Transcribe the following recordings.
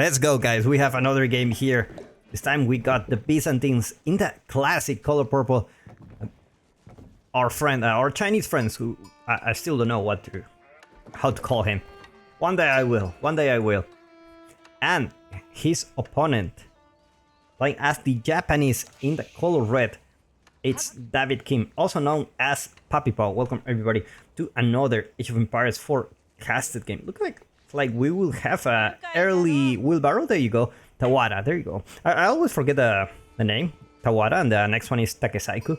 Let's go, guys. We have another game here. This time we got the Byzantines in that classic color purple. Our Chinese friends, who I still don't know how to call him. One day I will. One day I will. And his opponent, playing as the Japanese in the color red, it's David Kim, also known as Papi Paw. Welcome everybody to another Age of Empires 4 casted game. Look like we will have a early wheelbarrow. There you go, Tawara. There you go. I always forget the name Tawara, and the next one is Takesaiku.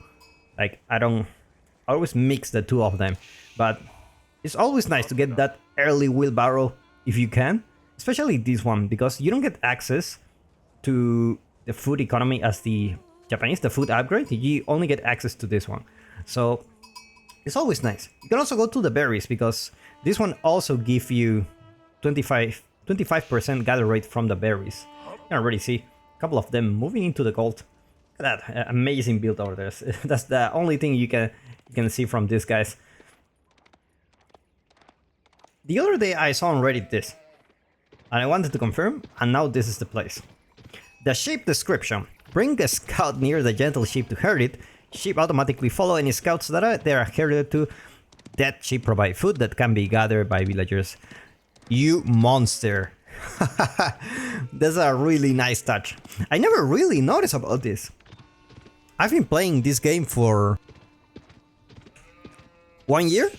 Like I always mix the two of them, but it's always nice to get that early wheelbarrow if you can, especially this one, because you don't get access to the food economy as the Japanese, the food upgrade. You only get access to this one, so it's always nice. You can also go to the berries, because this one also gives you 25% gather rate from the berries. You can already see a couple of them moving into the gold. Look at that amazing build over there. That's the only thing you can see from these guys. The other day I saw on Reddit this, and I wanted to confirm, and now this is the place. The ship description: bring a scout near the gentle ship to herd it. Sheep automatically follow any scouts that they are herded to. That sheep provide food that can be gathered by villagers. You monster. That's a really nice touch. I never really noticed about this. I've been playing this game for 1 year?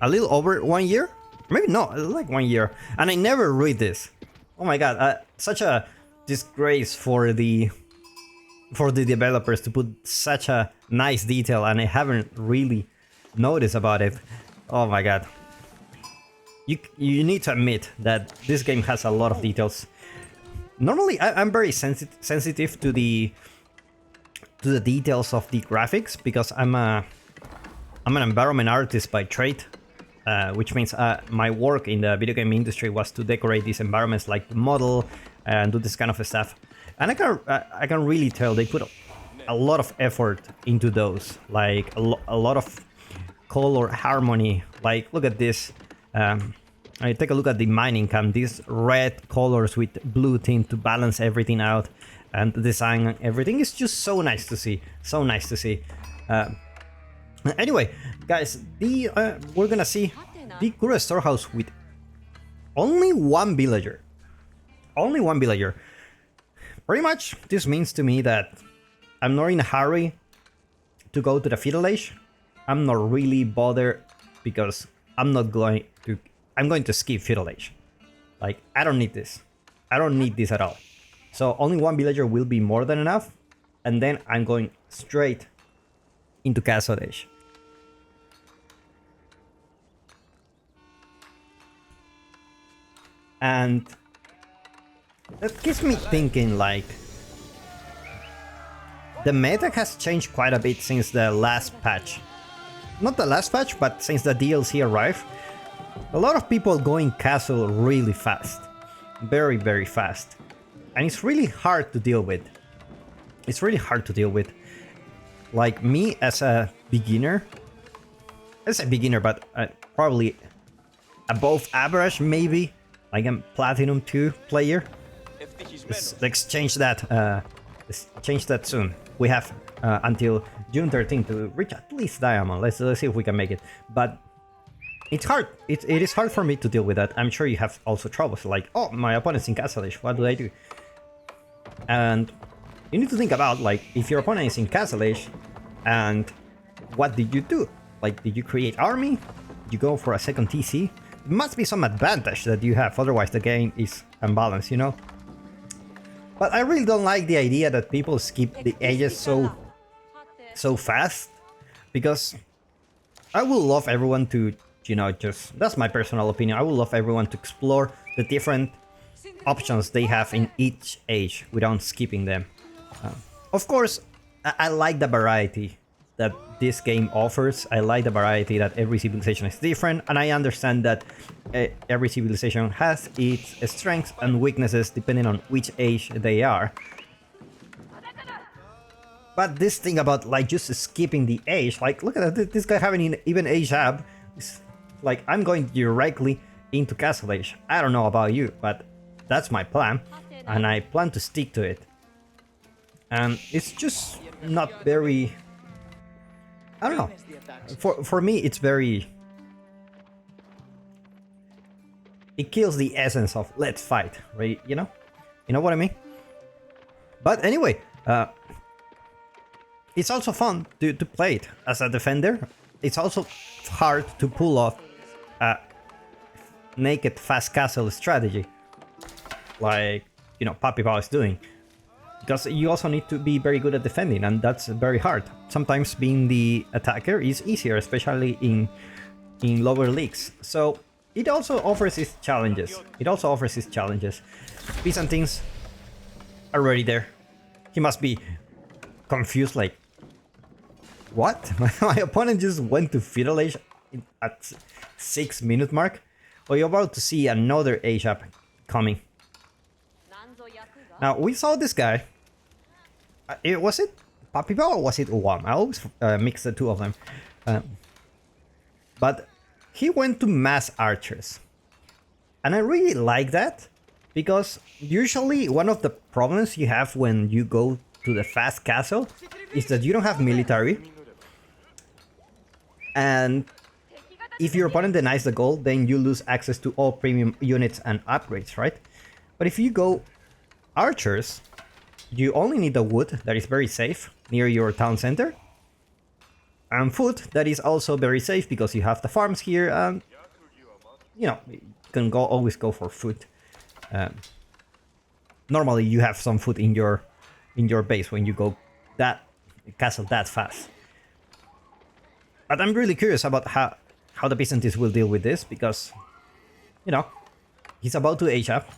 A little over 1 year? Maybe not, like 1 year. And I never read this. Oh my god, such a disgrace for the developers to put such a nice detail, and I haven't really noticed about it. Oh my god. You need to admit that this game has a lot of details. Normally I'm very sensitive to the details of the graphics, because I'm an environment artist by trade, which means my work in the video game industry was to decorate these environments, like the model and do this kind of stuff. And I can really tell they put a lot of effort into those, like a lot of color harmony. Like, look at this. I take a look at the mining camp. These red colors with blue tint to balance everything out, and the design and everything is just so nice to see. So nice to see. Anyway, guys, we're gonna see the Kura storehouse with only one villager. Only one villager. Pretty much, this means to me that I'm not in a hurry to go to the feudal age. I'm not really bothered, because I'm going to skip feudal age. Like, I don't need this. I don't need this at all. So only one villager will be more than enough, and then I'm going straight into castle age. And that gets me thinking, like, the meta has changed quite a bit since the last patch. Not the last patch, but since the DLC arrived. A lot of people going castle really fast. Very, very fast. And it's really hard to deal with. It's really hard to deal with. Like, me as a beginner. As a beginner, but probably above average, maybe. Like a Platinum 2 player. Let's change that. Let's change that soon. We have until June 13th to reach at least Diamond. Let's see if we can make it. But it's hard. It is hard for me to deal with that. I'm sure you have also troubles. Like, oh, my opponent's in Castle Age. What do I do? And you need to think about, like, if your opponent is in Castle Age, and what did you do? Like, did you create army? Did you go for a second TC? It must be some advantage that you have. Otherwise, the game is unbalanced, you know? But I really don't like the idea that people skip the ages so fast, because I would love everyone to, you know, just, that's my personal opinion, I would love everyone to explore the different options they have in each age without skipping them. Of course, I like the variety that this game offers. I like the variety that every civilization is different, and I understand that every civilization has its strengths and weaknesses depending on which age they are. But this thing about, like, just skipping the age, like, look at that, this guy having even age up. It's like, I'm going directly into Castle Age. I don't know about you, but that's my plan, and I plan to stick to it. And it's just not very... I don't know. For me, it's very... It kills the essence of let's fight, right? You know what I mean? But anyway, it's also fun to play it as a defender. It's also hard to pull off a naked fast castle strategy, like Papi Pao is doing, because you also need to be very good at defending, and that's very hard. Sometimes being the attacker is easier, especially in lower leagues. So it also offers its challenges. Byzantines are already there. He must be confused, like, what? My opponent just went to feudal age at 6-minute mark. Well, you're about to see another age up coming. Now, we saw this guy. Was it Papi Pao or was it Uwam? I always mix the two of them. But he went to mass archers. And I really like that, because usually one of the problems you have when you go to the fast castle is that you don't have military. And if your opponent denies the goal, then you lose access to all premium units and upgrades, right? But if you go archers, you only need the wood, that is very safe, near your town center. And food, that is also very safe because you have the farms here, and you can always go for food. Normally you have some food in your base when you go that castle that fast. But I'm really curious about how the Byzantines will deal with this, because he's about to age up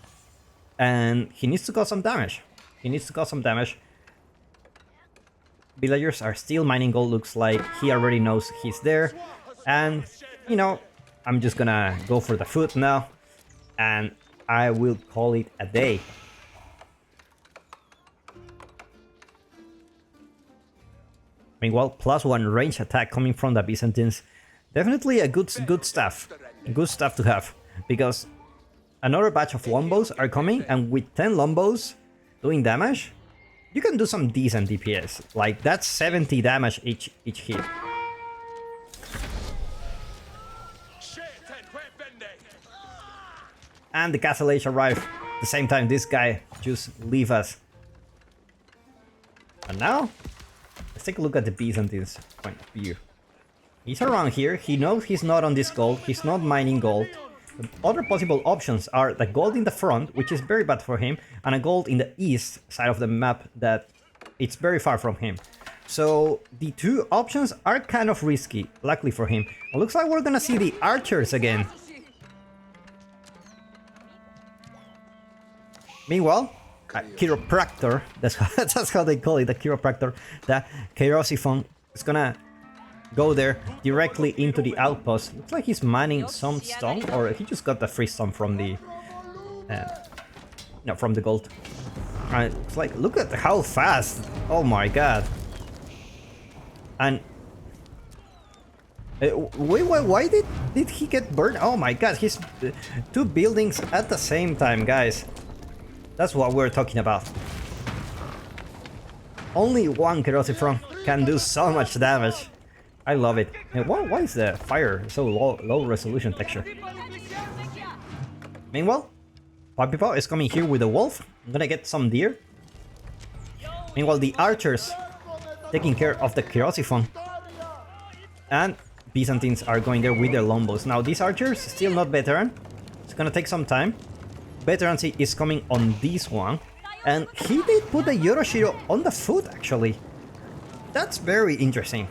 and he needs to cause some damage. Villagers are still mining gold. Looks like he already knows he's there, and I'm just gonna go for the food now, and I will call it a day. Meanwhile, +1 range attack coming from the Byzantines. Definitely a good stuff to have, because another batch of longbows are coming, and with 10 longbows doing damage, you can do some decent DPS. Like, that's 70 damage each hit. And the castle age arrived at the same time this guy just leave us. And now, let's take a look at the Byzantines' point of view. He's around here, he knows he's not on this gold, he's not mining gold. The other possible options are the gold in the front, which is very bad for him, and a gold in the east side of the map that it's very far from him. So the two options are kind of risky, luckily for him. It looks like we're gonna see the archers again. Meanwhile, a chiropractor, that's how they call it, the chiropractor, the Chaosiphon, is gonna go there directly into the outpost. Looks like he's mining some stone, or he just got the free stone from the from the gold. It's like, look at how fast! Oh my god! And wait, why did he get burned? Oh my god! He's two buildings at the same time, guys. That's what we're talking about. Only one Chaosiphon can do so much damage. I love it. And why is the fire so low resolution texture? Meanwhile, Papi Pao is coming here with a wolf. I'm gonna get some deer. Meanwhile, the archers taking care of the Chaosiphon. And Byzantines are going there with their longbows. Now, these archers, still not veteran. It's gonna take some time. Veterancy is coming on this one. And he did put the Yoroshiro on the foot, actually. That's very interesting.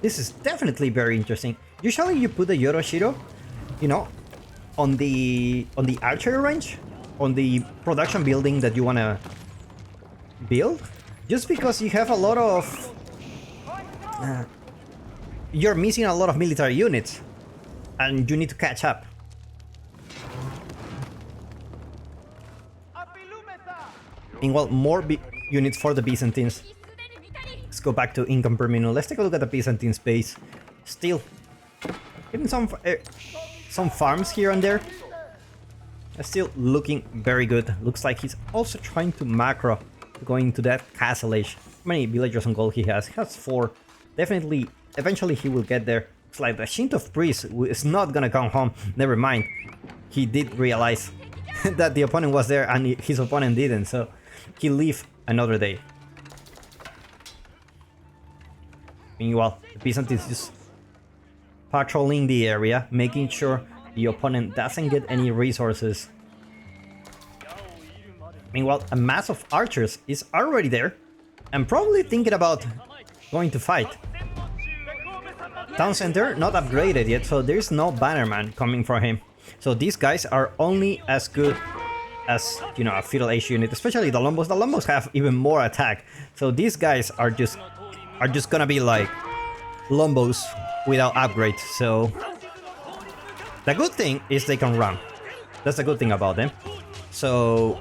This is definitely very interesting. Usually you put the Yoroshiro, on the archery range, on the production building that you wanna build, just because you have a lot of... you're missing a lot of military units, and you need to catch up. Meanwhile, more units for the Byzantines. Let's go back to income per minute. Let's take a look at the Byzantine base. Still getting some farms here and there. Still looking very good. Looks like he's also trying to macro going to that castle age. How many villagers on gold he has? He has 4. Definitely, eventually he will get there. It's like the Shinto priest is not gonna come home. Never mind. He did realize that the opponent was there and his opponent didn't, so he leave another day. Meanwhile, the Byzantines just patrolling the area, making sure the opponent doesn't get any resources. Meanwhile, a mass of archers is already there and probably thinking about going to fight. Town center not upgraded yet, so there's no bannerman coming for him. So these guys are only as good as, you know, a feudal age unit, especially the Lombos. The Lombos have even more attack, so these guys are just gonna be like Lombos without upgrades. So the good thing is they can run. That's the good thing about them. So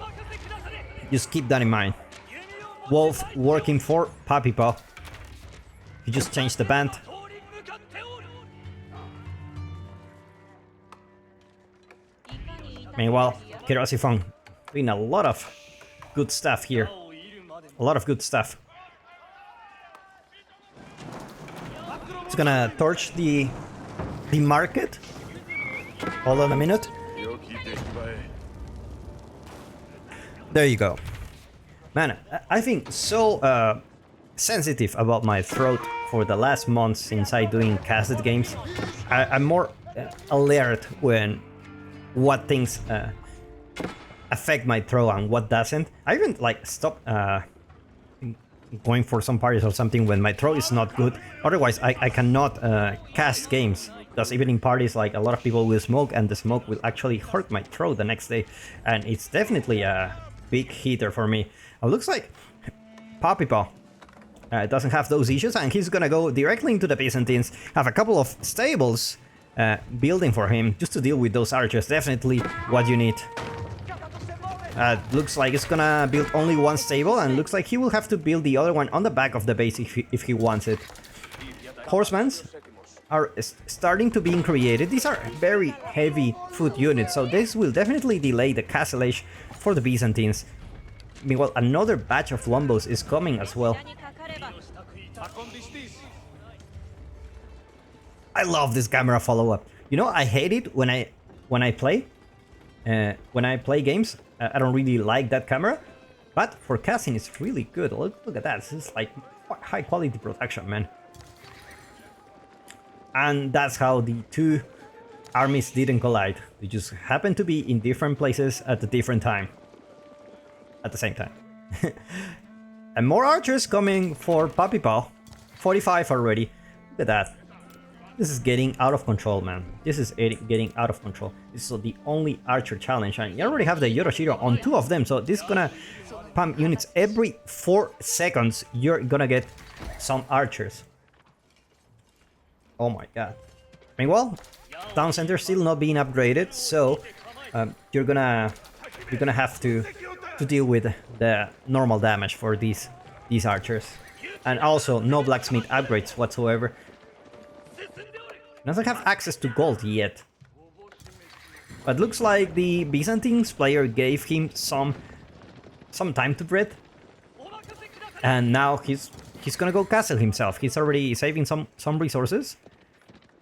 just keep that in mind. Wolf working for Papi Paw. He just changed the band. Meanwhile, Kirasifong doing a lot of good stuff here. A lot of good stuff. It's gonna torch the market. Hold on a minute. There you go. Man, I think so sensitive about my throat for the last month since I doing casted games. I'm more alert when what things affect my throat and what doesn't. I even like stop going for some parties or something when my throat is not good. Otherwise, I cannot cast games. Because even in parties, like a lot of people will smoke and the smoke will actually hurt my throat the next day. And it's definitely a big hitter for me. It looks like Papi Paw doesn't have those issues and he's gonna go directly into the Byzantines. Have a couple of stables building for him just to deal with those archers. Definitely what you need. Looks like it's gonna build only one stable and looks like he will have to build the other one on the back of the base if he wants it. Horsemans are starting to be created. These are very heavy foot units, so this will definitely delay the castle age for the Byzantines. Meanwhile, another batch of Lombos is coming as well. I love this camera follow-up. You know, I hate it when I play games. I don't really like that camera, but for casting it's really good. Look at that. This is like high quality production, man. And that's how the two armies didn't collide. They just happened to be in different places at a different time. At the same time. And more archers coming for Papi Paw. 45 already. Look at that. This is getting out of control, man. This is getting out of control. This is the only archer challenge. And you already have the Yoroshiro on 2 of them. So this is gonna pump units every 4 seconds. You're gonna get some archers. Oh my god. Meanwhile, town center still not being upgraded, so you're gonna have to deal with the normal damage for these archers, and also no blacksmith upgrades whatsoever. Doesn't have access to gold yet, but looks like the Byzantines player gave him some time to breathe, and now he's gonna go castle himself. He's already saving some resources,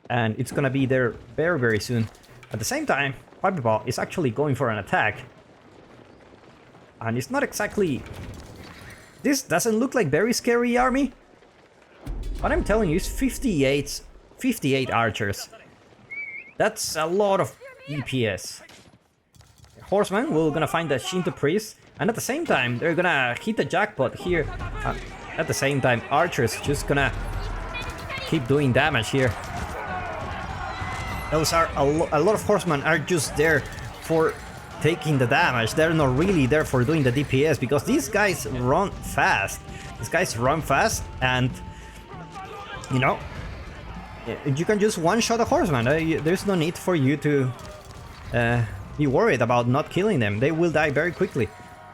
and it's gonna be there very, very soon. At the same time, Papi Paw is actually going for an attack. And it's not exactly... This doesn't look like very scary army. What I'm telling you is 58 archers. That's a lot of DPS. Horsemen, we're gonna find the Shinto priest. And at the same time, they're gonna hit the jackpot here. At the same time, archers just gonna keep doing damage here. Those are a lot of horsemen are just there for taking the damage. They're not really there for doing the DPS because these guys run fast. These guys run fast and, you know, you can just one-shot a horseman. There's no need for you to be worried about not killing them. They will die very quickly.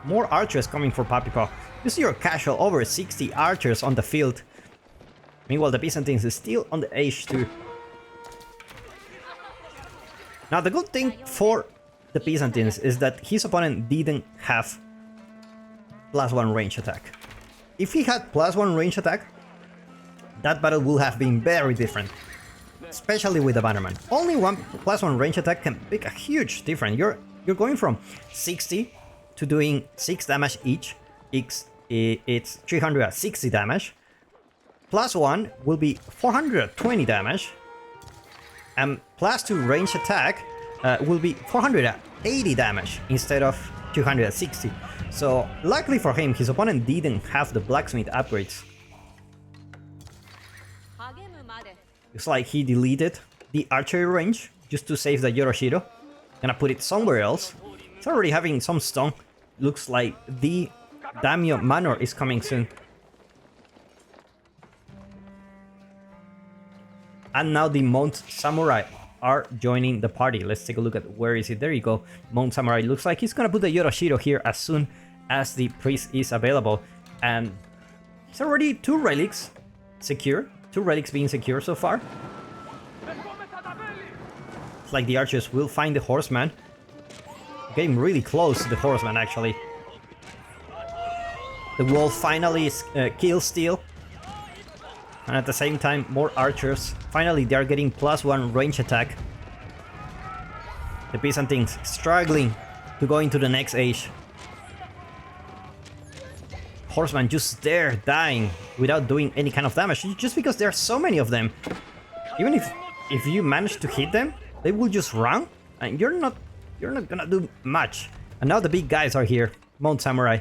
More archers coming for Papi Paw. You see your casual over 60 archers on the field. Meanwhile, the Byzantines is still on the H2. Now, the good thing for the Byzantines is that his opponent didn't have +1 range attack. If he had +1 range attack, that battle would have been very different. Especially with the Bannerman. Only one +1 range attack can make a huge difference. You're going from 60 to doing 6 damage each. It's 360 damage. +1 will be 420 damage. And +2 range attack will be 480 damage instead of 260. So luckily for him, his opponent didn't have the blacksmith upgrades. It's like he deleted the archery range just to save the Yoroshiro. Gonna put it somewhere else. It's already having some stun. Looks like the Daimyo Manor is coming soon. And now the Mount Samurai are joining the party. Let's take a look at where is it. There you go. Mount Samurai looks like he's gonna put the Yoroshiro here as soon as the priest is available. And it's already 2 relics secure. 2 relics being secure so far. It's like the archers will find the horseman. Getting really close to the horseman actually. The wolf finally kills Steel. And at the same time, more archers. Finally, they are getting +1 range attack. The Byzantines struggling to go into the next age. Horseman just there dying without doing any kind of damage, just because there are so many of them. Even if you manage to hit them, they will just run, and you're not gonna do much. And now the big guys are here. Mount Samurai.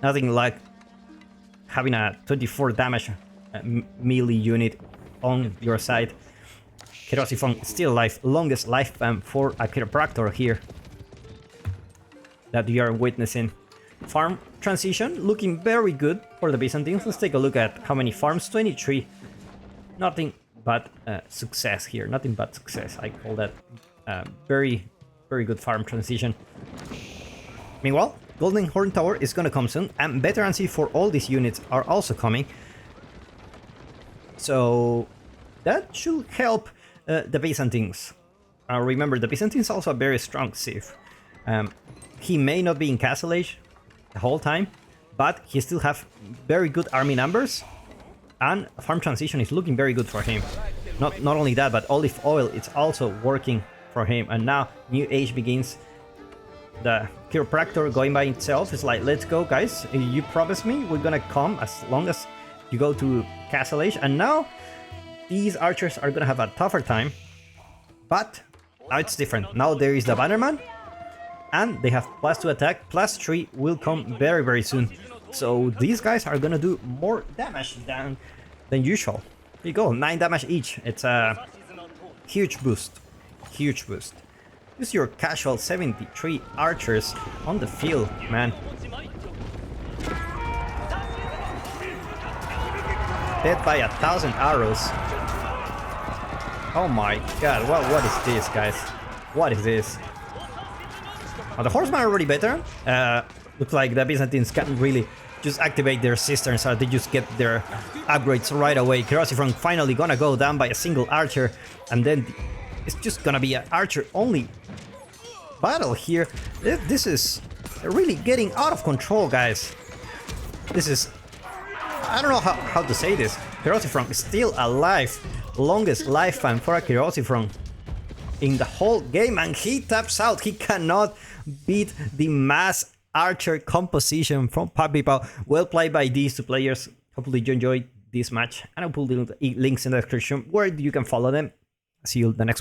Nothing like having a 24 damage melee unit on your side. Kerosifon still alive. Longest lifespan for a chiropractor here that you are witnessing. Farm transition looking very good for the Byzantines. Let's take a look at how many farms. 23. Nothing but success here. Nothing but success. I call that very, very good farm transition. Meanwhile, Golden Horn Tower is gonna come soon, and veterancy for all these units are also coming. So that should help the Byzantines. Remember, the Byzantines also a very strong Civ. He may not be in Castle Age the whole time, but he still have very good army numbers, and farm transition is looking very good for him. Not only that, but olive oil is also working for him, and now new age begins. The chiropractor going by itself is like, let's go guys, you promised me we're gonna come as long as you go to Castle Age. And now these archers are gonna have a tougher time, but now it's different. Now there is the Bannerman, and they have +2 attack, +3 will come very, very soon. So these guys are gonna do more damage than usual. Here you go, 9 damage each. It's a huge boost. Huge boost. Use your casual 73 archers on the field, man. Dead by 1,000 arrows. Oh my god, what is this, guys? What is this? Oh, the horsemen are already better. Looks like the Byzantines can't really just activate their cisterns, so they just get their upgrades right away. Kerosifon finally gonna go down by a single archer, and then it's just gonna be an archer only battle here. This is really getting out of control, guys. This is... I don't know how to say this. Kerosifon is still alive. Longest lifespan for a Kerosifon in the whole game, and he taps out. He cannot beat the mass archer composition from Papipo. Well played by these two players. Hopefully you enjoyed this match, and I'll put the links in the description where you can follow them. See you the next one.